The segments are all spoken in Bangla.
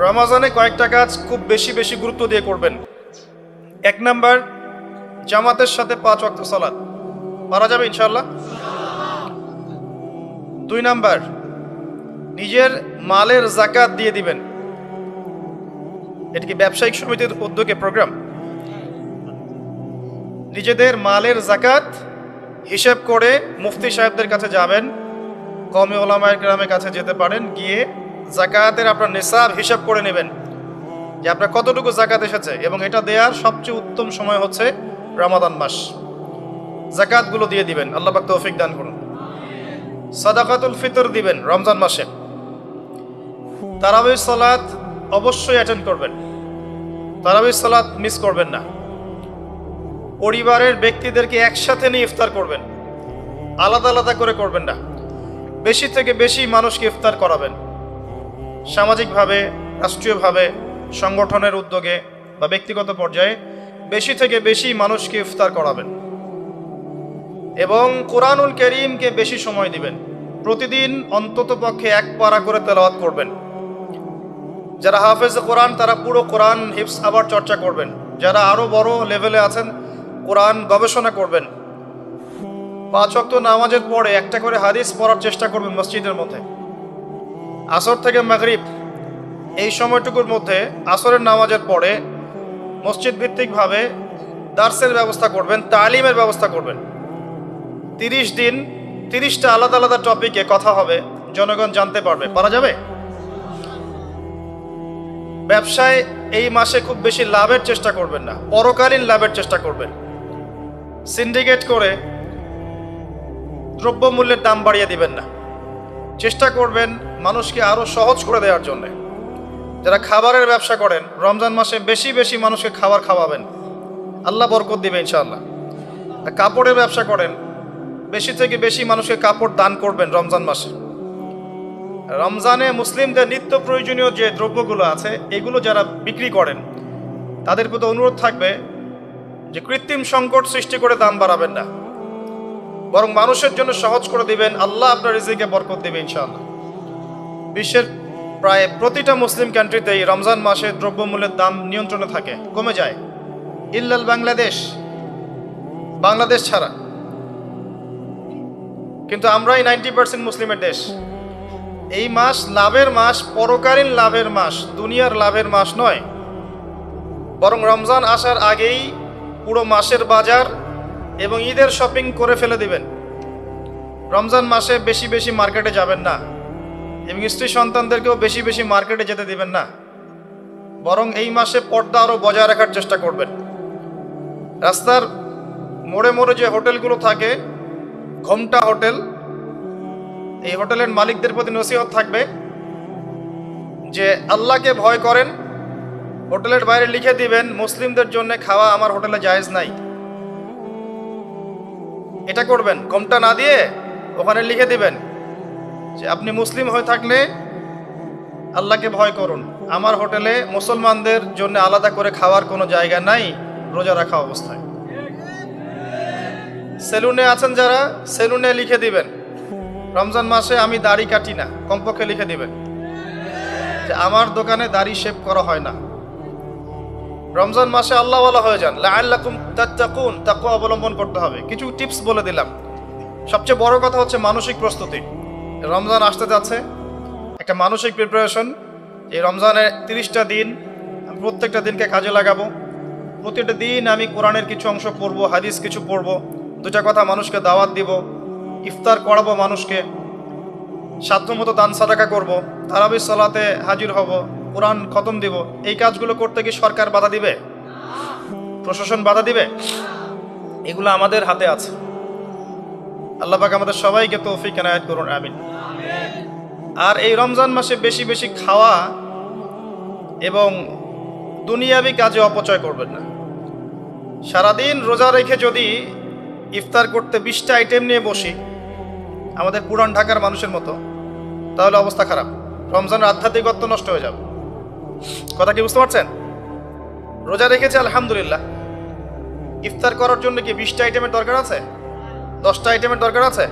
রমাজানে কয়েকটা কাজ খুব বেশি বেশি গুরুত্ব দিয়ে করবেন। 1 নাম্বার, জামাতের সাথে 5 ওয়াক্ত সালাত পারা যাবে ইনশাআল্লাহ। 2 নাম্বার, নিজের মালের যাকাত দিয়ে দিবেন। এটা কি ব্যবসায়িক সমিতির উদ্যোগে প্রোগ্রাম? নিজেদের মালের যাকাত হিসাব করে মুফতি সাহেবদের কাছে যাবেন, কওমি ওলামায়ে কেরামের কাছে যেতে পারেন, গিয়ে যাকাতের আপনার নিসাব হিসাব করে নেবেন যে আপনার কতটুকু যাকাত এসেছে, এবং এটা দেওয়ার সবচেয়ে উত্তম সময় হচ্ছে রমাদান মাস। যাকাতগুলো দিয়ে দিবেন, আল্লাহ পাক তৌফিক দান করুন। সাদাকাতুল ফিতর দিবেন রমজান মাসে। তারাবির সালাত অবশ্যই অ্যাটেন্ড করবেন, তারাবির সালাত মিস করবেন না। পরিবারের ব্যক্তিদেরকে একসাথে নিয়ে ইফতার করবেন, আলাদা আলাদা করে করবেন না। বেশি থেকে বেশি মানুষকে ইফতার করাবেন, সামাজিকভাবে, রাষ্ট্রীয়ভাবে, সংগঠনের উদ্যোগে বা ব্যক্তিগত পর্যায়ে বেশি থেকে বেশি মানুষকে ইফতার করাবেন। এবং কোরআনুল কারীমকে বেশি সময় দিবেন। প্রতিদিন অন্তত পক্ষে 1 পারা করে তেলাওয়াত করবেন। যারা হাফেজ কোরআন তারা পুরো কোরআন হিফজ আবার চর্চা করবেন। যারা আরও বড় লেভেলে আছেন কোরআন গবেষণা করবেন। 5 ওয়াক্ত নামাজের পরে একটা করে হাদিস পড়ার চেষ্টা করবেন মসজিদের মধ্যে। আসর থেকে মাগরিব এই সময়টুকুর মধ্যে আসরের নামাজের পরে মসজিদ ভিত্তিকভাবে দার্সের ব্যবস্থা করবেন, তালিমের ব্যবস্থা করবেন। 30 দিন 30টা আলাদা আলাদা টপিকে কথা হবে, জনগণ জানতে পারবে। পারা যাবে? ব্যবসায় এই মাসে খুব বেশি লাভের চেষ্টা করবেন না, পরকালীন লাভের চেষ্টা করবেন। সিন্ডিকেট করে দ্রব্যমূল্যের দাম বাড়িয়ে দিবেন না। চেষ্টা করবেন মানুষকে আরো সহজ করে দেওয়ার জন্য। যারা খাবারের ব্যবসা করেন রমজান মাসে বেশি বেশি মানুষকে খাবার খাওয়াবেন, আল্লাহ বরকত দিবে ইনশাআল্লাহ। কাপড়ের ব্যবসা করেন, বেশি থেকে বেশি মানুষকে কাপড় দান করবেন রমজান মাসে। রমজানে মুসলিমদের নিত্য প্রয়োজনীয় যে দ্রব্যগুলো আছে এগুলো যারা বিক্রি করেন তাদের প্রতি অনুরোধ থাকবে যে কৃত্রিম সংকট সৃষ্টি করে দাম বাড়াবেন না, বরং মানুষের জন্য সহজ করে দিবেন। আল্লাহ আপনার রিজিকে বরকত দেবে ইনশাআল্লাহ। বিশ্বের প্রায় প্রতিটা মুসলিম কান্ট্রিতেই রমজান মাসে দ্রব্যমূল্যের দাম নিয়ন্ত্রণে থাকে, কমে যায়, ইল্লাল বাংলাদেশ ছাড়া। কিন্তু আমরাই 90% মুসলিমের দেশ। এই মাস লাভের মাস, পরকালীন লাভের মাস, দুনিয়ার লাভের মাস নয়। বরং রমজান আসার আগেই পুরো মাসের বাজার এবং ঈদের শপিং করে ফেলে দিবেন। রমজান মাসে বেশি বেশি মার্কেটে যাবেন না, এবং স্ত্রী সন্তানদেরকেও বেশি বেশি মার্কেটে যেতে দিবেন না। বরং এই মাসে পর্দা আরও বজায় রাখার চেষ্টা করবেন। রাস্তার মোড়ে মোড়ে যে হোটেলগুলো থাকে, ঘোমটা হোটেল, এই হোটেলের মালিকদের প্রতি নসিহত থাকবে যে আল্লাহকে ভয় করেন। হোটেলের বাইরে লিখে দিবেন মুসলিমদের জন্য খাওয়া আমার হোটেলে জায়েজ নাই। এটা করবেন, ঘোমটা না দিয়ে ওখানে লিখে দিবেন যে আপনি মুসলিম হয়ে থাকলে আল্লাহকে ভয় করুন, আমার হোটেলে মুসলমানদের জন্য আলাদা করে খাওয়ার কোনো জায়গা নাই রোজা রাখা অবস্থায়। সেলুনে আছেন যারা, সেলুনে লিখে দিবেন রমজান মাসে আমি দাড়ি কাটি না, কমপক্ষে লিখে দিবেন যে আমার দোকানে দাড়ি শেভ করা হয় না। রমজান মাসে আল্লাহওয়ালা হয়ে যান, লাআল্লাকুম তাত্তাকুন, তাকওয়া অবলম্বন করতে হবে। কিছু টিপস বলে দিলাম। সবচেয়ে বড় কথা হচ্ছে মানসিক প্রস্তুতি। রমজান আসতে যাচ্ছে, একটা মানসিক প্রিপারেশন। এই রমজানের 30টা দিন আমি প্রত্যেকটা দিনকে কাজে লাগাবো। প্রতিটা দিন আমি কোরআনের কিছু অংশ পড়বো, হাদিস কিছু পড়বো, 2টা কথা মানুষকে দাওয়াত দিব, ইফতার করাবো মানুষকে, সাধ্যমতো দান সাদাকা করব, তারাবির সালাতে হাজির হব, কোরআন খতম দিব। এই কাজগুলো করতে কি সরকার বাধা দিবে? প্রশাসন বাধা দিবে? এগুলো আমাদের হাতে আছে। আল্লাহ পাক আমাদের সবাইকে তৌফিক এনায়েত করুন, আমিন। আর এই রমজান মাসে বেশি বেশি খাওয়া এবং দুনিয়াবি কাজে অপচয় করবেন না। সারাদিন রোজা রেখে যদি ইফতার করতে 20টা আইটেম নিয়ে বসি আমাদের পুরান ঢাকার মানুষের মতো, তাহলে অবস্থা খারাপ। রমজানের আধ্যাত্মিকত্ব নষ্ট হয়ে যাবে। কথা কি বুঝতে পারছেন? রোজা রেখেছে আলহামদুলিল্লাহ, ইফতার করার জন্য কি 20টা আইটেমের দরকার আছে? 10টা আইটেমের দরকার আছে?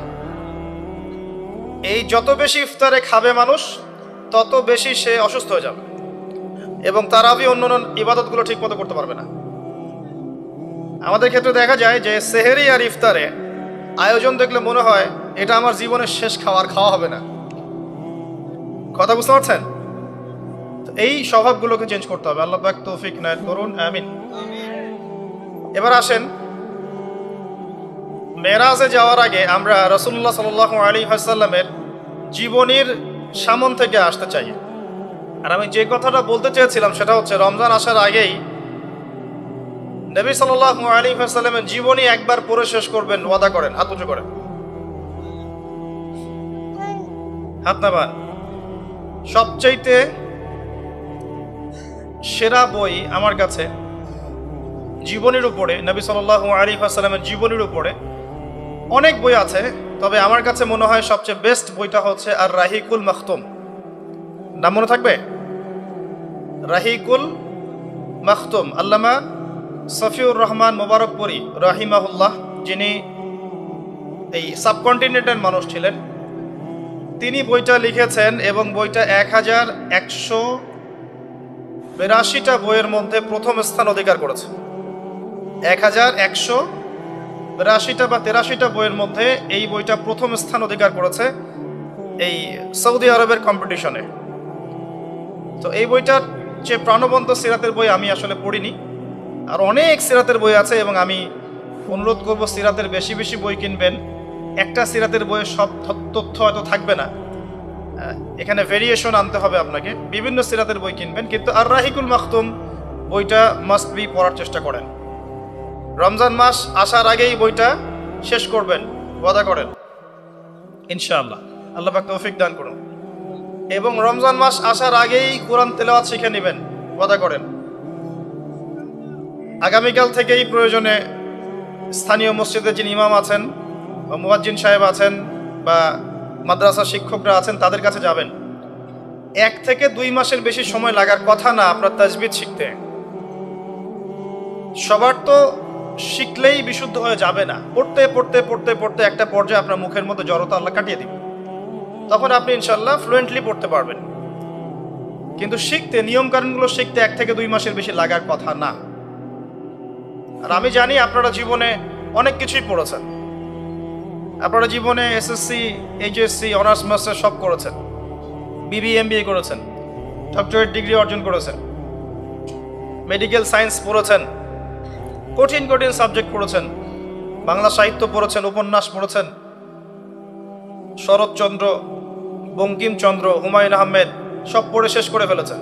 এই যত বেশি ইফতারে খাবে মানুষ তত বেশি সে অসুস্থ হয়ে যাবে। এবং তারাবি অন্যান্য ইবাদতগুলো ঠিক মতো করতে পারবে না। আমাদের ক্ষেত্রে দেখা যায় যে সেহেরি আর ইফতারে আয়োজন দেখলে মনে হয় এটা আমার জীবনের শেষ খাওয়া হবে না। কথা বুঝতে পারছেন? এই স্বভাবগুলোকে চেঞ্জ করতে হবে। আল্লাহ পাক তৌফিক নায়েত করুন, আমিন। এবার আসেন, মেরাজে যাওয়ার আগে আমরা রাসূলুল্লাহ সাল্লাল্লাহু আলাইহি ওয়াসাল্লামের জীবনীর সামন থেকে আসতে চাই। আর আমি যে কথাটা বলতে চেয়েছিলাম সেটা হচ্ছে, রমজান আসার আগেই নবী সাল্লাল্লাহু আলাইহি ওয়াসাল্লামের জীবনী একবার পড়ে শেষ করবেন, ওয়াদা করেন। হাত উঁচু করেন, হাত নামান। সবচাইতে সেরা বই আমার কাছে জীবনীর উপরে, নবী সাল্লাল্লাহু আলাইহি ওয়াসাল্লামের জীবনীর উপরে অনেক বই আছে, তবে আমার কাছে মনে হয় সবচেয়ে বেস্ট বইটা হচ্ছে আর রাহিকুল মাখতুম। নাম মনে থাকবে? রাহিকুল মাখতুম, আল্লামা সফিউর রহমান মোবারকপুরী রাহিমাহুল্লাহ, যিনি এই সাবকন্টিনেন্টের মানুষ ছিলেন, তিনি বইটা লিখেছেন এবং বইটা 1182টা বইয়ের মধ্যে প্রথম স্থান অধিকার করেছে। 1182টা বা 83টা বইয়ের মধ্যে এই বইটা প্রথম স্থান অধিকার করেছে এই সৌদি আরবের কম্পিটিশনে। তো এই বইটার যে প্রাণবন্ত সিরাতের বই আমি আসলে পড়িনি, আর অনেক সিরাতের বই আছে, এবং আমি অনুরোধ করব সিরাতের বেশি বেশি বই কিনবেন। একটা সিরাতের বইয়ে সব তথ্য হয়তো থাকবে না, এখানে ভেরিয়েশন আনতে হবে আপনাকে। বিভিন্ন সিরাতের বই কিনবেন, কিন্তু আর রাহিকুল মাখতুম বইটা মাস্ট বি পড়ার চেষ্টা করেন। রমজান মাস আসার আগেই বইটা শেষ করবেন, ওয়াদা করেন ইনশাআল্লাহ। আল্লাহ পাক তৌফিক দান করুন। এবং রমজান মাস আসার আগেই কোরআন তেলাওয়াত শিখে নেবেন, ওয়াদা করেন। আগামীকাল থেকেই প্রয়োজনে স্থানীয় মসজিদে যিনি ইমাম আছেন বা মুয়াজ্জিন সাহেব আছেন বা মাদ্রাসা শিক্ষকরা আছেন, তাদের কাছে যাবেন। 1 থেকে 2 মাসের বেশি সময় লাগার কথা না আপনার তাজবিদ শিখতে। সবার তো শিখলেই বিশুদ্ধ হয়ে যাবে না। পড়তে পড়তে পড়তে পড়তে একটা পর্যায়ে আপনার মুখের মধ্যে জড়তা আল্লাহ কাটিয়ে দিবে, তখন আপনি ইনশাল্লাহ ফ্লুয়েন্টলি পড়তে পারবেন। কিন্তু শিখতে, নিয়মকানুনগুলো শিখতে 1 থেকে 2 মাসের বেশি লাগার কথা না। আর আমি জানি আপনারা জীবনে অনেক কিছুই পড়েছেন। আপনারা জীবনে এসএসসি, এইচএসসি, অনার্স মাস্টার সব করেছেন, বিবিএ, এমবিএ করেছেন, ডক্টরেট ডিগ্রি অর্জন করেছেন, মেডিকেল সায়েন্স পড়েছেন, কঠিন কঠিন সাবজেক্ট পড়েছেন, বাংলা সাহিত্য পড়েছেন, উপন্যাস পড়েছেন, শরৎচন্দ্র, বঙ্কিমচন্দ্র, হুমায়ুন আহমেদ সব পড়ে শেষ করে ফেলেছেন।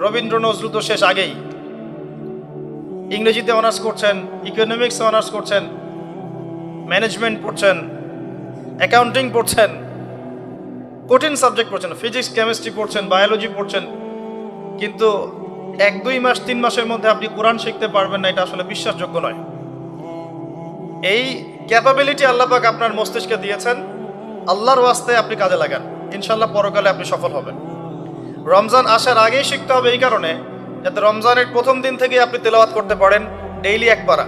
রবীন্দ্র নজরুল তো শেষ আগেই। ইংরেজিতে অনার্স করছেন, ইকোনমিক্সে অনার্স করছেন, ম্যানেজমেন্ট পড়ছেন, অ্যাকাউন্টিং পড়ছেন, কঠিন সাবজেক্ট পড়ছেন, ফিজিক্স, কেমিস্ট্রি পড়ছেন, বায়োলজি পড়ছেন, কিন্তু 1-2 মাস 3 মাসের মধ্যে আপনি কোরআন শিখতে পারবেন না, এটা আসলে বিশ্বাসযোগ্য নয়। এই ক্যাপাবিলিটি আল্লাহ পাক আপনার মস্তিষ্কে দিয়েছেন, আল্লাহর ওয়াস্তে আপনি কাজে লাগান, ইনশাল্লাহ পরকালে আপনি সফল হবেন। রমজান আসার আগেই শিখতে হবে এই কারণে, যাতে রমজানের প্রথম দিন থেকে আপনি তেলাওয়াত করতে পারেন, ডেইলি 1 পারা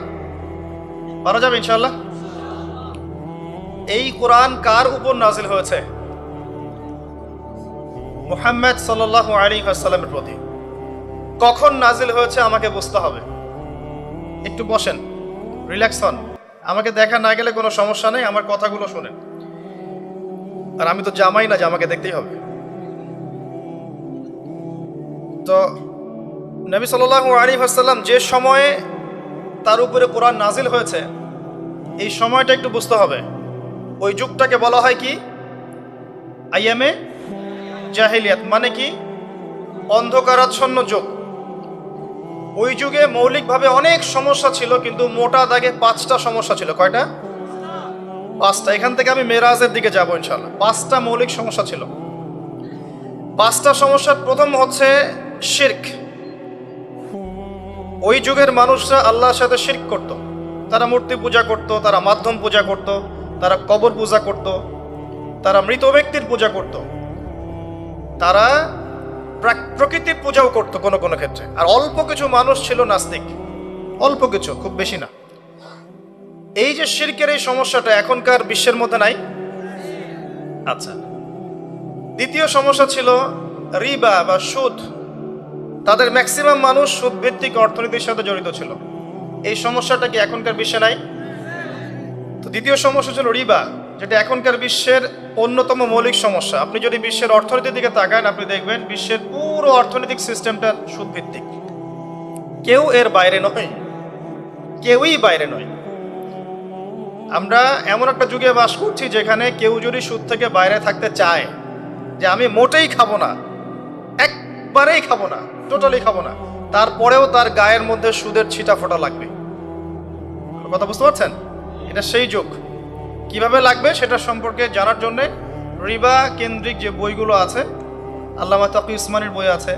যাবে ইনশাল্লাহ। এই কোরআন কার উপর নাজিল হয়েছে? মুহাম্মদ সাল্লাল্লাহু আলাইহি ওয়াসাল্লামের প্রতি। কখন নাজিল হয়েছে আমাকে বুঝতে হবে। একটু বসেন, রিল্যাক্স হন, আমাকে দেখা না গেলে কোনো সমস্যা নেই, আমার কথাগুলো শুনেন। আর আমি তো জামাই না যে আমাকে দেখতেই হবে। তো নবী সাল্লাল্লাহু আলাইহি ওয়াসাল্লাম যে সময়ে তার উপরে কোরআন নাজিল হয়েছে, এই সময়টা একটু বুঝতে হবে। ওই যুগটাকে বলা হয় কি? আইয়ামে জাহিলিয়াত, মানে কি? অন্ধকারাচ্ছন্ন যুগ। ওই যুগে মৌলিকভাবে অনেক সমস্যা ছিল, কিন্তু মোটা দাগে 5টা সমস্যা ছিল। কয়টা? 5টা। এখান থেকে আমি মেরাজের দিকে যাবো ইনশাল্লাহ। 5টা মৌলিক সমস্যা ছিল। 5টা সমস্যার প্রথম হচ্ছে শিরক। ওই যুগের মানুষরা আল্লাহর সাথে শিরক করত। তারা মূর্তি পূজা করত, তারা মাধ্যম পূজা করত, তারা কবর পূজা করত, তারা মৃত ব্যক্তির পূজা করত, তারা প্রকৃতির পূজাও করত কোনো কোনো ক্ষেত্রে। আর অল্প কিছু মানুষ ছিল নাস্তিক, অল্প কিছু, খুব বেশি না। এই যে শিরকের এই সমস্যাটা এখনকার বিশ্বের মধ্যে নাই। আচ্ছা, দ্বিতীয় সমস্যা ছিল রিবা বা সুদ। তাদের ম্যাক্সিমাম মানুষ সুদভিত্তিক অর্থনীতির সাথে জড়িত ছিল। এই সমস্যাটা কি এখনকার বিশ্বে নাই? তো দ্বিতীয় সমস্যা ছিল রিবা, যেটা এখনকার বিশ্বের অন্যতম মৌলিক সমস্যা। আপনি যদি বিশ্বের অর্থনীতির দিকে তাকান, আপনি দেখবেন বিশ্বের পুরো অর্থনৈতিক সিস্টেমটা সুদভিত্তিক। কেউ এর বাইরে নয়, কেউই বাইরে নয়। আমরা এমন একটা যুগে বাস করছি যেখানে কেউ যদি সুদ থেকে বাইরে থাকতে চায়, যে আমি মোটেই খাবো না, একবারেই খাবো না, টোটালি খাবো না, তারপরেও তার গায়ের মধ্যে সুদের ছিটা ফোটা লাগবে। কথা বুঝতে পারছেন? এটা সেই যুগ। কিভাবে লাগবে সেটা সম্পর্কে জানার জন্যে রিবা কেন্দ্রিক যে বইগুলো আছে, আল্লামা তাকি উসমানীর বই আছে,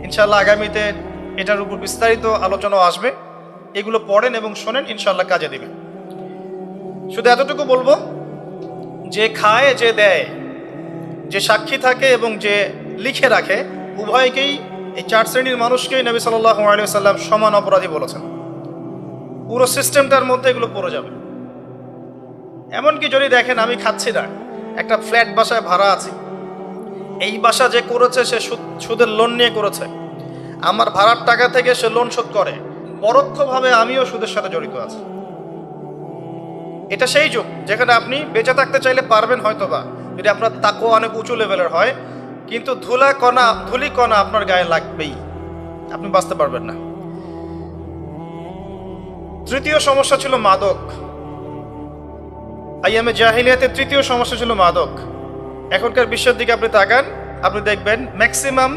ইনশাআল্লাহ আগামীতে এটার উপর বিস্তারিত আলোচনা আসবে। এগুলো পড়েন এবং শোনেন, ইনশাআল্লাহ কাজে দিবে। শুধু এতটুকু বলবো, যে খায়, যে দেয়, যে সাক্ষী থাকে এবং যে লিখে রাখে, উভয়কেই, এই চার শ্রেণীর মানুষকেই নবী সাল্লাল্লাহু আলাইহি ওয়াসাল্লাম সমান অপরাধী বলেছেন। পুরো সিস্টেমটার মধ্যে এগুলো পড়ে যাবে। এমনকি যদি দেখেন আমি খাচ্ছি না, একটা ফ্ল্যাট বাসায় ভাড়া আছি, এই বাসা যে করেছে সে সুদের লোন নিয়ে করেছে, আমার ভাড়ার টাকা থেকে সে লোন শোধ করে, পরোক্ষভাবে আমিও সুদের সাথে জড়িত আছি। এটা সেই যুগ যেখানে আপনি বেঁচে থাকতে চাইলে পারবেন হয়তোবা, যদি আপনার তাকওয়া অনেক উঁচু লেভেলের হয়, কিন্তু ধুলি কণা আপনার গায়ে লাগবেই, আপনি বাঁচতে পারবেন না। তৃতীয় সমস্যা ছিল মাদক। আইয়ামে জাহিলিয়াতের তৃতীয় সমস্যা ছিল মাদক। এখনকার বিশ্বের দিকে আপনি তাকান, আপনি দেখবেন ম্যাক্সিমাম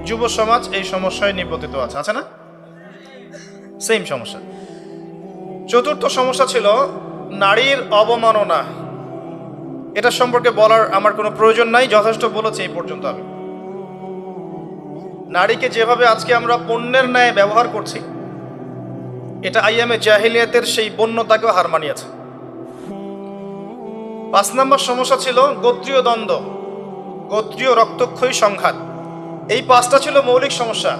যুব সমাজ এই সমস্যায় নিপতিত আছে না? সেম সমস্যা। চতুর্থ সমস্যা ছিল নারীর অবমাননা। এটা সম্পর্কে বলার আমার কোনো প্রয়োজন নাই, যথেষ্ট বলেছি এই পর্যন্ত আমি। নারীকে যেভাবে আজকে আমরা পণ্যের ন্যায় ব্যবহার করছি, এটা আইয়ামে জাহিলিয়াতের সেই বন্যতাকেও হার মানিয়েছে। 5 নম্বর সমস্যা ছিল গোত্রীয় দ্বন্দ্ব, গোত্রীয় রক্তক্ষয়ী সংঘাত। এই 5টা ছিল মৌলিক সমস্যা।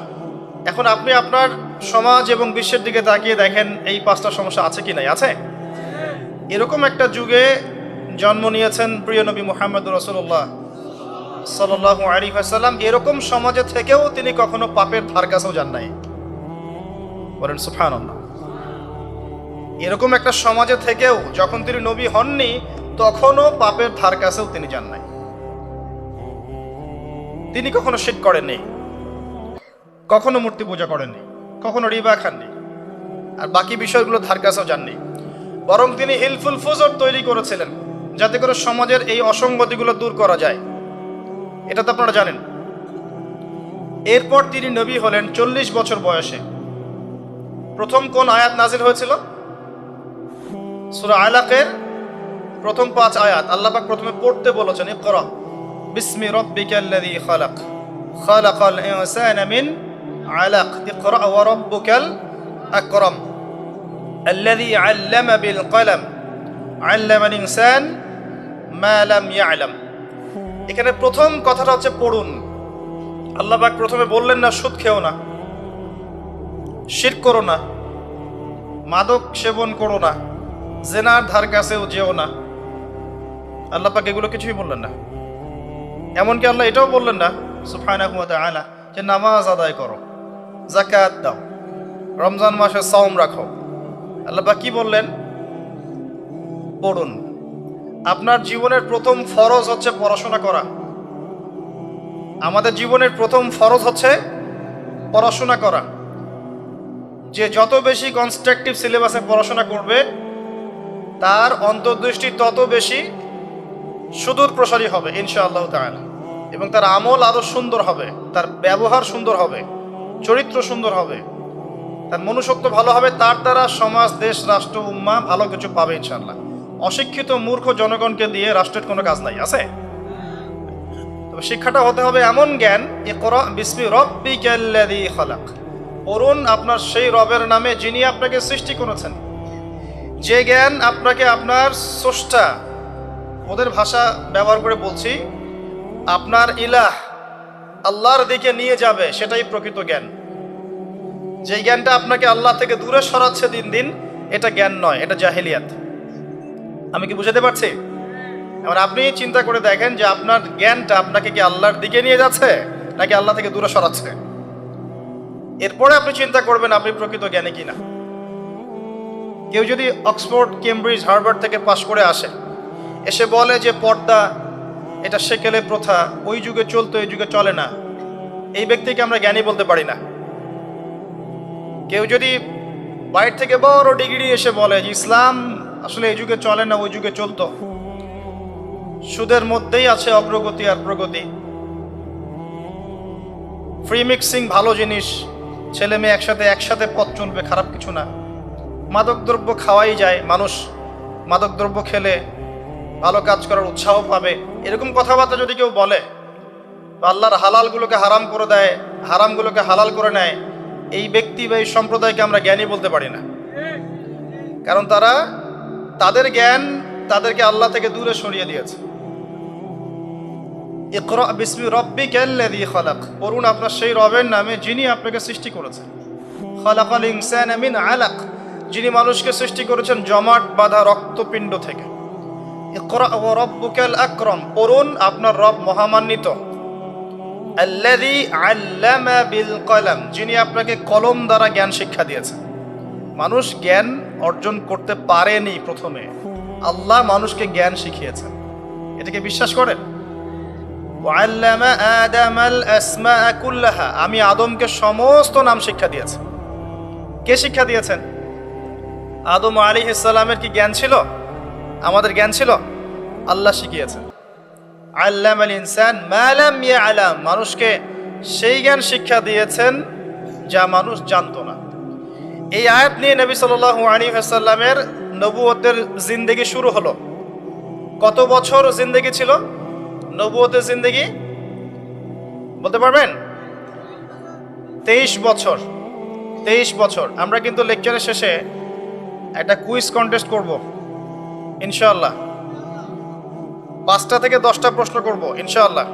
এখন আপনি আপনার সমাজ এবং বিশ্বের দিকে তাকিয়ে দেখেন এই 5টা সমস্যা আছে কি নাই? আছে। এরকম একটা যুগে জন্ম নিয়েছেন প্রিয় নবী মুহাম্মদুর রাসূলুল্লাহ সাল্লাল্লাহু আলাইহি ওয়াসাল্লাম। এরকম সমাজে থেকেও তিনি কখনো পাপের ধার কাছেও যান নাই। বলেন সুবহানাল্লাহ। এরকম একটা সমাজে থেকেও যখন তিনি নবী হননি, তখনও পাপের ধার কাছেও তিনি যান নাই। তিনি কখনো শিরক করেননি, কখনো মূর্তি পূজা করেননি, কখনো রিবা খাননি, আর বাকি বিষয়গুলো ধার কাছেও যাননি। বরং তিনি হিলফুল ফুজর তৈরি করেছিলেন যাতে করে সমাজের এই অসঙ্গতিগুলো দূর করা যায়। এটা তো আপনারা জানেন। এরপর তিনি নবী হলেন 40 বছর বয়সে। প্রথম কোন আয়াত নাজিল হয়েছিল? সূরা আলাকের প্রথম 5 আয়াত আল্লাহ পাক প্রথমে পড়তে বলেছেন, ইকরা বিসমি রাব্বিকাল্লাযী খালাক খালাকাল ইনসানা মিন আলাক ইকরা ওয়া রাব্বুকাল আকরাম আল্লাযী আল্লামা বিল কলম আল্লামাল ইনসান মা লাম ইয়ালাম। এখানে প্রথম কথাটা হচ্ছে পড়ুন। আল্লাহ পাক প্রথমে বললেন না সুদ খেও না, শিরক করো না, মাদক সেবন করো না, জেনার ধার কাছেও যেও না। আল্লাহ পাক এগুলো কিছুই বললেন না। এমনকি আল্লাহ এটাও বললেন না সুবহানাহু ওয়া তাআলা যে নামাজ আদায় করো, যাকাত দাও, রমজান মাসে সাওম রাখো। আল্লাহ পাক কি বললেন? পড়ুন। আপনার জীবনের প্রথম ফরজ হচ্ছে পড়াশোনা করা। আমাদের জীবনের প্রথম ফরজ হচ্ছে পড়াশোনা করা। যে যত বেশি কনস্ট্রাকটিভ সিলেবাসে পড়াশোনা করবে, তার অন্তর্দৃষ্টি তত বেশি সুদূর প্রসারী হবে ইনশাআল্লাহ তাআলা, এবং তার আমল আরো সুন্দর হবে, তার ব্যবহার সুন্দর হবে, চরিত্র সুন্দর হবে, তার মনুষ্যত্ব ভালো হবে। তার দ্বারা সমাজ, দেশ, রাষ্ট্র, উম্মাহ ভালো কিছু পাবে ইনশাআল্লাহ। অশিক্ষিত মূর্খ জনগণকে দিয়ে রাষ্ট্রের কোনো কাজ নাই, আছে? তবে শিক্ষাটা হতে হবে এমন জ্ঞান, ইকরা বিসমি রাব্বিকাল্লাযী খালাক, পড়ুন আপনার সেই রবের নামে যিনি আপনাকে সৃষ্টি করেছেন। যে জ্ঞান আপনাকে আপনার স্রষ্টা, ওদের ভাষা ব্যবহার করে বলছি, আপনার ইলাহ আল্লাহর দিকে নিয়ে যাবে, সেটাই প্রকৃত জ্ঞান। যে জ্ঞানটা আপনাকে আল্লাহ থেকে দূরে সরাচ্ছে দিন দিন, এটা জ্ঞান নয়, এটা জাহেলিয়াত। আমি কি বুঝাতে পারছি? এবার আপনি চিন্তা করে দেখেন যে আপনার জ্ঞানটা আপনাকে কি আল্লাহর দিকে নিয়ে যাচ্ছে নাকি আল্লাহ থেকে দূরে সরাচ্ছে? এরপরে আপনি চিন্তা করবেন আপনি প্রকৃত জ্ঞানী কিনা। কেউ যদি অক্সফোর্ড, কেমব্রিজ, হার্ভার্ড থেকে পাশ করে আসে, এসে বলে যে পর্দা এটা সেকেলে প্রথা, ওই যুগে চলতো, এই যুগে চলে না, এই ব্যক্তিকে আমরা জ্ঞানী বলতে পারি না। কেউ যদি বাইরে থেকে বড় ডিগ্রি এসে বলে যে ইসলাম আসলে এই যুগে চলে না, ওই যুগে চলতো, সুদের মধ্যেই আছে অগ্রগতি আর প্রগতি, ফ্রি মিক্সিং ভালো জিনিস, ছেলে মেয়ে একসাথে পথ চলবে, খারাপ কিছু না, মাদকদ্রব্য খাওয়াই যায়, মানুষ মাদকদ্রব্য খেলে ভালো কাজ করার উৎসাহ পাবে, এরকম কথাবার্তা যদি কেউ বলে, আল্লাহর হালালগুলোকে হারাম করে দেয়, হারামগুলোকে হালাল করে নেয়, এই ব্যক্তি বা এই সম্প্রদায়কে আমরা জ্ঞানী বলতে পারি না। কারণ তাদের জ্ঞান তাদেরকে আল্লাহ থেকে দূরে সরিয়ে দিয়েছে। ইকরা বিসমি রাব্বিকাল্লাযী খালাক, পড়ুন আপনার সেই রবের নামে যিনি আপনাকে সৃষ্টি করেছেন। খালাকাল ইনসানা মিন আলাক, যিনি মানুষকে সৃষ্টি করেছেন জমাট বাঁধা রক্তপিণ্ড থেকে। ইকরা ওয়া রাব্বুকাল আকরাম, পড়ুন আপনার রব মহামান্বিত। আল্লাযী আল্লামা বিল কলম, যিনি আপনাকে কলম দ্বারা জ্ঞান শিক্ষা দিয়েছেন। মানুষ জ্ঞান অর্জন করতে পারেনি, প্রথমে আল্লাহ মানুষকে জ্ঞান শিখিয়েছেন, এটাকে বিশ্বাস করেন? ওয়াল্লামা আদামাল আসমাআ কুল্লাহা, আমি আদমকে সমস্ত নাম শিক্ষা দিয়েছি। কে শিক্ষা দিয়েছেন? আদম আলাইহিস সালামের কি জ্ঞান ছিল? আমাদের জ্ঞান ছিল? আল্লাহ শিখিয়েছেন। আল্লামাল ইনসান মা লাম ইয়ালাম, মানুষকে সেই জ্ঞান শিক্ষা দিয়েছেন যা মানুষ জানতো না। এই আয়াত নিয়ে নবী সাল্লাল্লাহু আলাইহি ওয়াসাল্লামের নবুয়তের জিন্দেগি শুরু হলো। কত বছর জিন্দেগি ছিল নবুয়তের জিন্দেগি? বলতে পারবেন? 23 বছর। 23 বছর। আমরা কিন্তু লেকচারের শেষে একটা কুইজ কন্টেস্ট করব ইনশাআল্লাহ। 5টা থেকে 10টা প্রশ্ন করব ইনশাআল্লাহ।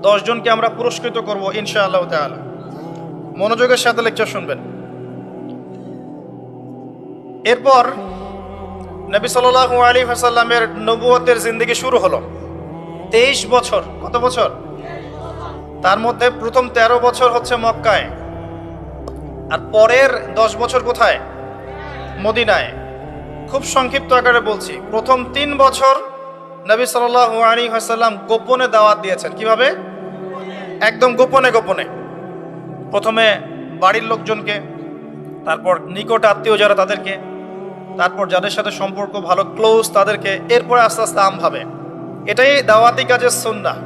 10 জনকে আমরা পুরস্কৃত করব ইনশাআল্লাহ তাআলা। মনোযোগের সাথে লেকচার শুনবেন। এরপর নবী সাল্লাল্লাহু আলাইহি ওয়াসাল্লামের নবুয়তের জিন্দেগি শুরু হলো। 23 বছর। কত বছর? তার মধ্যে প্রথম 13 বছর হচ্ছে মক্কায়, আর পরের 10 বছর কোথায়? মদিনায়। খুব সংক্ষিপ্ত আকারে বলছি, প্রথম 3 বছর নবী সাল্লাল্লাহু আলাইহি ওয়াসাল্লাম গোপনে দাওয়াত দিয়েছেন। কিভাবে? একদম গোপনে গোপনে। প্রথমে বাড়ির লোকজনকে, তারপর নিকট আত্মীয় যারা তাদেরকে, তারপর যাদের সাথে সম্পর্ক ভালো ক্লোজ তাদেরকে, এরপর আস্তে আস্তে আমভাবে। এটাই দাওয়াতি কাজের সুন্নাহ।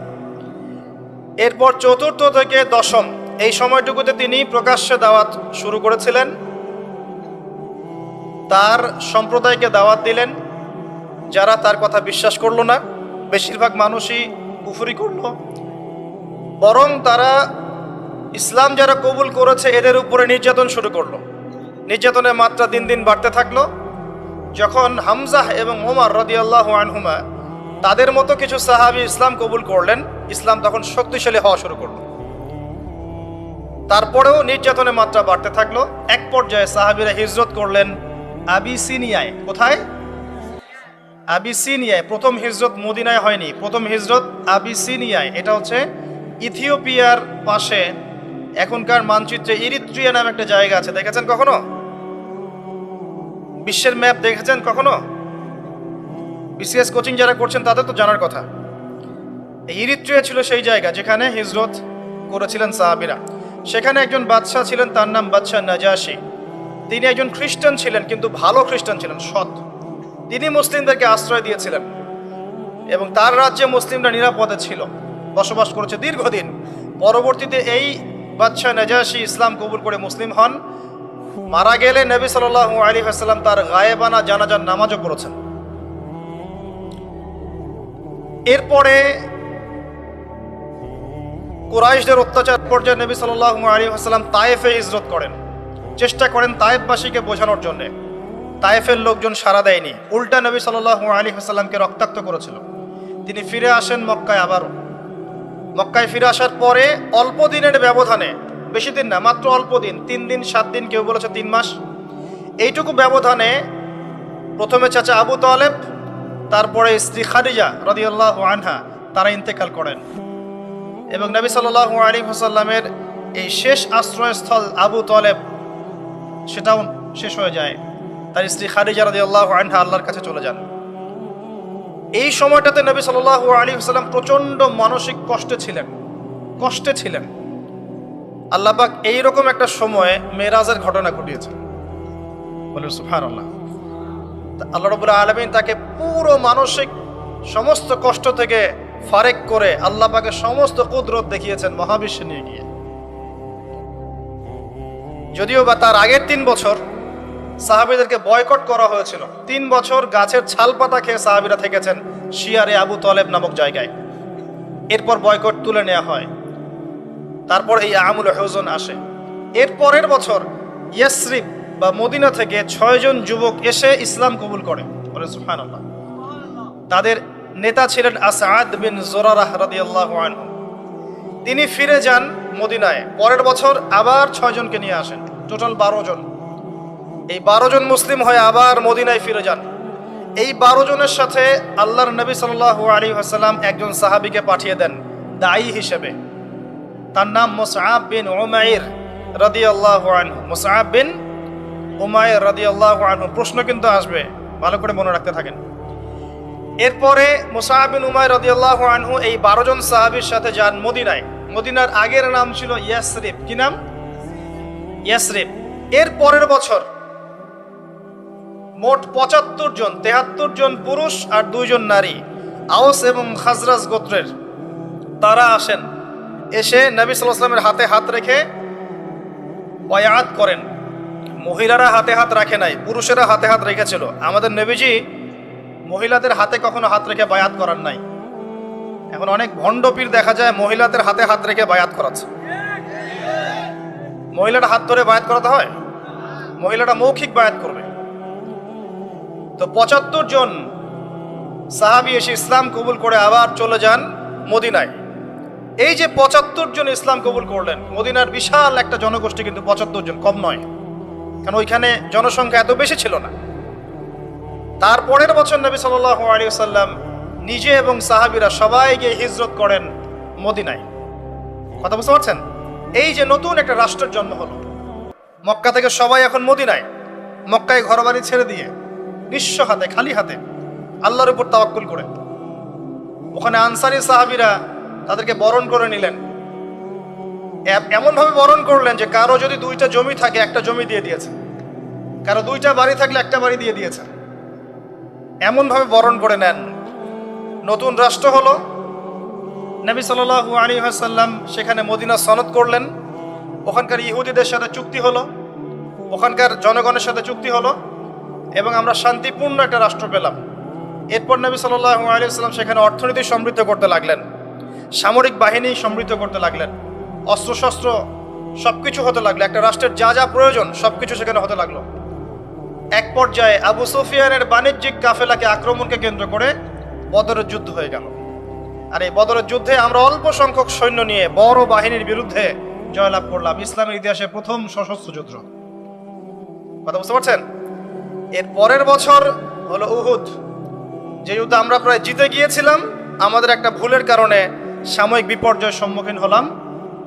এরপর 4র্থ থেকে 10ম এই সময়টুকুতে তিনি প্রকাশ্যে দাওয়াত শুরু করেছিলেন, তার সম্প্রদায়কে দাওয়াত দিলেন। যারা তার কথা বিশ্বাস করলো না, বেশিরভাগ মানুষই কুফরি করলো, বরং তারা ইসলাম যারা কবুল করেছে এদের উপরে নির্যাতন শুরু করলো। নির্যাতনের মাত্রা দিন দিন বাড়তে থাকলো। যখন হামজাহ এবং ওমর রাদিয়াল্লাহু আনহুমা তাদের মতো কিছু সাহাবী ইসলাম কবুল করলেন, ইসলাম তখন শক্তিশালী হওয়া শুরু করলো। তারপরেও নির্যাতনের মাত্রা বাড়তে থাকলো। এক পর্যায়ে সাহাবীরা হিজরত করলেন আবিসিনিয়ায়। কোথায়? আবিসিনিয়ায়। প্রথম হিজরত মদিনায় হয়নি, প্রথম হিজরত আবিসিনিয়ায়। এটা হচ্ছে ইথিওপিয়ার পাশে, এখনকার মানচিত্রে ইরিত্রিয়া নামে একটা জায়গা আছে। দেখেছেন কখনো? বিশ্বের ম্যাপ দেখেছেন কখনো? বিসিএস কোচিং যারা করছেন তাদের তো জানার কথা। ইরিত্রিয়া ছিল সেই জায়গা যেখানে হিজরত করেছিলেন সাহাবীরা। সেখানে একজন বাদশাহ ছিলেন, তার নাম বাদশাহ নাজাশী। তিনি একজন খ্রিস্টান ছিলেন, কিন্তু ভালো খ্রিস্টান ছিলেন, সৎ। তিনি মুসলিমদেরকে আশ্রয় দিয়েছিলেন এবং তার রাজ্যে মুসলিমরা নিরাপদে ছিল, বসবাস করেছে দীর্ঘদিন। পরবর্তীতে এই বাদশাহ নাজাশী ইসলাম কবুল করে মুসলিম হন। মারা গেলে নবী সাল্লাল্লাহু আলাইহি ওয়াসাল্লাম তার গায়েবানা জানাজার নামাজও পড়েছেন। এরপরে কুরাইশদের অত্যাচার পর্যায়ে নবী সাল্লাল্লাহু আলাইহি ওয়াসাল্লাম তায়েফে হিজরত করেন, চেষ্টা করেন তায়েফবাসীকে বোঝানোর জন্য। তায়েফের লোকজন সাড়া দেয়নি, উল্টা নবী সাল্লাল্লাহু আলাইহি ওয়াসাল্লামকে রক্তাক্ত করেছিল। তিনি ফিরে আসেন মক্কায়। আবারও মক্কায় ফিরে আসার পরে অল্প দিনের ব্যবধানে, বেশি দিন না, মাত্র অল্প দিন, 3 দিন 7 দিন, কেউ বলেছে 3 মাস, এইটুকু ব্যবধানে প্রথমে চাচা আবু তালেব, তারপরে স্ত্রী খাদিজা রাদিয়াল্লাহু আনহা, তারা ইন্তেকাল করেন। এবং নবী সাল্লাল্লাহু আলাইহি ওয়াসাল্লামের এই শেষ আশ্রয়স্থল আবু তালেব সেটাও শেষ হয়ে যায়। তার স্ত্রী খাদিজা রাদিয়াল্লাহু আনহা আল্লাহর কাছে চলে যান। এই সময়টাতে নবী সাল্লাল্লাহু আলাইহি ওয়াসাল্লাম প্রচন্ড মানসিক কষ্টে ছিলেন। আল্লাহ পাক এইরকম একটা সময়ে মেরাজের ঘটনা ঘটিয়েছেন, বলেন সুবহানাল্লাহ। আল্লাহ রাব্বুল আলামিন তাকে পুরো মানসিক সমস্ত কষ্ট থেকে ফারেক করে আল্লাহ পাকের সমস্ত কুদরত দেখিয়েছেন মহাবিশ্বে নিয়ে গিয়ে। যদিও বা তার আগের 3 বছর সাহাবীদেরকে বয়কট করা হয়েছিল। 3 বছর গাছের ছাল পাতা খেয়ে সাহাবীরা থেকেছেন শিয়ারে আবু তালেব নামক জায়গায়। এরপর বয়কট তুলে নেওয়া হয়। তারপর এই আমুল হুজন আসে। এর পরের বছর ইয়াসরিব বা মদিনা থেকে 6 জন যুবক এসে ইসলাম কবুল করে, বলে সুবহানাল্লাহ। তাদের নেতা ছিলেন আসাদ বিন জুরারাহ রাদিয়াল্লাহু আনহু। তিনি ফিরে যান মদিনায়। পরের বছর আবার 6 জনকে নিয়ে আসেন, টোটাল 12 জন। এই 12 জন মুসলিম হয়ে আবার মদিনায় ফিরে যান। এই 12 জনের সাথে আল্লাহর নবী সাল্লাল্লাহু আলাইহি ওয়াসাল্লাম একজন সাহাবীকে পাঠিয়ে দেন দায়ী হিসেবে। তার নাম মুসআব বিন উমাইর রাদিয়াল্লাহু আনহু। মুসআব বিন উমাইর রাদিয়াল্লাহু আনহু। প্রশ্ন কিন্তু আসবে, ভালো করে মনে রাখতে থাকেন। এরপরে মুসআব বিন উমাইর রাদিয়াল্লাহু আনহু এই 12 জন সাহাবীর সাথে যান মদিনায়। মদিনার আগের নাম ছিল ইয়াসরিব। কি নাম? ইয়াসরিব। এর পরের বছর মোট 75 জন, 73 জন পুরুষ আর 2 জন নারী, আওস এবং খাজরাজ গোত্রের, তারা আসেন। এসে নবী সাল্লাল্লাহু আলাইহি ওয়াসাল্লামের হাতে হাত রেখে বায়াত করেন। মহিলারা হাতে হাত রাখে নাই, পুরুষেরা হাতে হাত রেখেছিল। আমাদের নবীজি মহিলাদের হাতে কখনো হাত রেখে বায়াত করার নাই। এখন অনেক ভণ্ড পীর দেখা যায় মহিলাদের হাতে হাত রেখে বায়াত করাচ্ছে। মহিলারা হাত ধরে বায়াত করাতে হয়? মহিলারা মৌখিক বায়াত করবে। তো 75 জন সাহাবী এসে ইসলাম কবুল করে আবার চলে যান মদিনায়। এই যে 75 জন ইসলাম কবুল করলেন, মদিনার বিশাল একটা জনগোষ্ঠী, কিন্তু 75 জন কম নয়, কারণ ওইখানে জনসংখ্যা এত বেশি ছিল না। তারপরের বছর নবী সাল্লাল্লাহু আলাইহি ওয়াসাল্লাম নিজে এবং সাহাবীরা সবাই গিয়ে হিজরত করেন মদিনায়। কথা বুঝতে পারছেন? এই যে নতুন একটা রাষ্ট্রের জন্ম হলো, মক্কা থেকে সবাই এখন মদিনায়, মক্কায় ঘরবাড়ি ছেড়ে দিয়ে নিঃস্ব হাতে, খালি হাতে, আল্লাহর উপর তাওয়াক্কুল করে। ওখানে আনসারী সাহাবীরা তাদেরকে বরণ করে নিলেন। এমনভাবে বরণ করলেন যে কারো যদি 2টা জমি থাকে, একটা জমি দিয়ে দিয়েছে, কারো 2টা বাড়ি থাকলে একটা বাড়ি দিয়ে দিয়েছে। এমনভাবে বরণ করে নেন। নতুন রাষ্ট্র হলো। নবী সাল্লাল্লাহু আলাইহি ওয়াসাল্লাম সেখানে মদিনা সনদ করলেন। ওখানকার ইহুদিদের সাথে চুক্তি হলো, ওখানকার জনগণের সাথে চুক্তি হলো, এবং আমরা শান্তিপূর্ণ একটা রাষ্ট্র পেলাম। এরপর নবী সাল্লাল্লাহু আলাইহি ওয়াসাল্লাম সেখানে অর্থনীতি সমৃদ্ধ করতে লাগলেন, সামরিক বাহিনী সমৃদ্ধ করতে লাগলেন, অস্ত্রশস্ত্র সবকিছু হতে লাগলো। একটা রাষ্ট্রের যা যা প্রয়োজন সবকিছু সেখানে হতে লাগলো। এক পর্যায়ে আবু সুফিয়ানের বাণিজ্যিক কাফেলাকে আক্রমণকে কেন্দ্র করে বদরের যুদ্ধ হয়ে গেল। আর এই বদরের যুদ্ধে আমরা অল্প সংখ্যক সৈন্য নিয়ে বড় বাহিনীর বিরুদ্ধে জয়লাভ করলাম। ইসলামের ইতিহাসে প্রথম সশস্ত্র যুদ্ধ। কথা বুঝতে পারছেন? এর পরের বছর হলো উহুদ, যে যুদ্ধে আমরা প্রায় জিতে গিয়েছিলাম। আমাদের একটা ভুলের কারণে সাময়িক বিপর্যয়ের সম্মুখীন হলাম।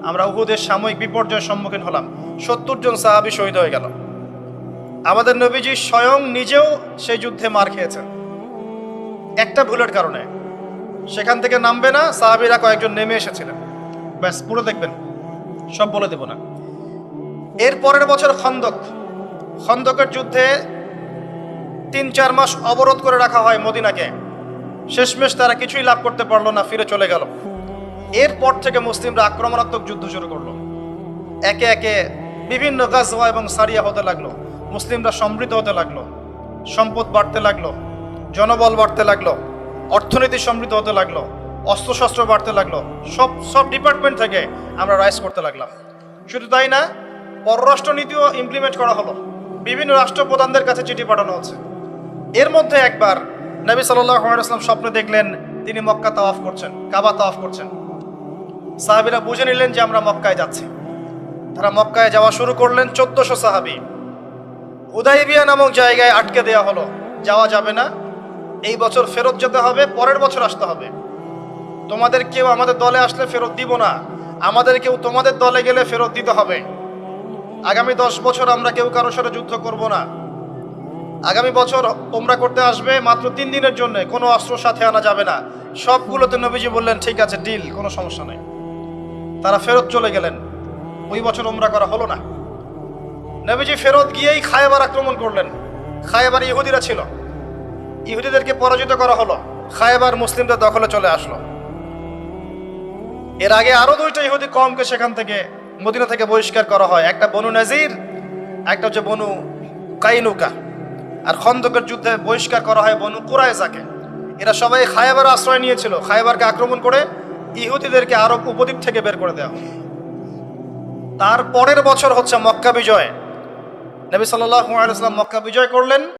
আমরা উহুদের সাময়িক বিপর্যয়ের সম্মুখীন হলাম। 70 জন সাহাবী শহীদ হয়ে গেল। আমাদের নবীজি স্বয়ং নিজেও সেই যুদ্ধে মার খেয়েছেন একটা ভুলের কারণে। সেখান থেকে নামবে না, সাহাবীরা কয়েকজন নেমে এসেছিলেন। ব্যাস, পুরো দেখবেন, সব বলে দেব না। এর পরের বছর খন্দকের যুদ্ধে 3-4 মাস অবরোধ করে রাখা হয় মদিনাকে। শেষমেশ তারা কিছুই লাভ করতে পারলো না, ফিরে চলে গেল। এরপর থেকে মুসলিমরা আক্রমণাত্মক যুদ্ধ শুরু করলো। একে একে বিভিন্ন গাজওয়া এবং সারিয়া হতে লাগলো। মুসলিমরা সমৃদ্ধ হতে লাগলো, সম্পদ বাড়তে লাগলো, জনবল বাড়তে লাগলো, অর্থনীতি সমৃদ্ধ হতে লাগলো, অস্ত্রশস্ত্র বাড়তে লাগলো। সব ডিপার্টমেন্ট থেকে আমরা রাইজ করতে লাগলাম। শুধু তাই না, পররাষ্ট্র নীতিও ইমপ্লিমেন্ট করা হলো। বিভিন্ন রাষ্ট্রপ্রধানদের কাছে চিঠি পাঠানো হচ্ছে। এর মধ্যে একবার নবী সাল্লাল্লাহু আলাইহি ওয়াসাল্লাম স্বপ্নে দেখলেন তিনি মক্কা তাওয়াফ করছেন, কাবা তাওয়াফ করছেন। সাহাবীরা বুঝে নিলেন যে আমরা মক্কায় যাচ্ছি। তারা মক্কায় যাওয়া শুরু করলেন। 1400 সাহাবী হুদাইবিয়া নামক জায়গায় আটকে দেওয়া হলো, যাওয়া যাবে না, এই বছর ফেরত যেতে হবে, পরের বছর আসতে হবে। তোমাদের কেউ আমাদের দলে আসলে ফেরত দিব না, আমাদেরকেও তোমাদের দলে গেলে ফেরত দিতে হবে। আগামী 10 বছর আমরা কেউ কারোর সাথে যুদ্ধ করব না। আগামী বছর উমরা করতে আসবে মাত্র 3 দিনের জন্য, কোনো অস্ত্র সাথে আনা যাবে না। সবগুলোতে নবীজি বললেন ঠিক আছে, ডিল, কোনো সমস্যা নেই। তারা ফেরত চলে গেলেন। ওই বছর উমরা করা হলো না। নবীজি ফেরত গিয়েই খায়বার আক্রমণ করলেন। খায়বার ইহুদিরা ছিল, ইহুদিদেরকে পরাজিত করা হলো। খায়বার মুসলিমদের দখলে চলে আসলো। এর আগে আরো 2টা ইহুদি কওমকে সেখান থেকে, মদিনা থেকে বহিষ্কার করা হয়। একটা বনু নাজির, একটা হচ্ছে বনু কাইনুকা। আর খন্দকের যুদ্ধে বহিষ্কার করা হয় বনু কুরাইজাকে। এরা সবাই খায়বার আশ্রয় নিয়েছিল। খায়বারকে আক্রমণ করে ইহুদিদেরকে আরব উপদ্বীপ থেকে বের করে দেওয়া হয়। তার পরের বছর হচ্ছে মক্কা বিজয়। নবী সাল্লাল্লাহু আলাইহি ওয়াসাল্লাম মক্কা বিজয় করলেন।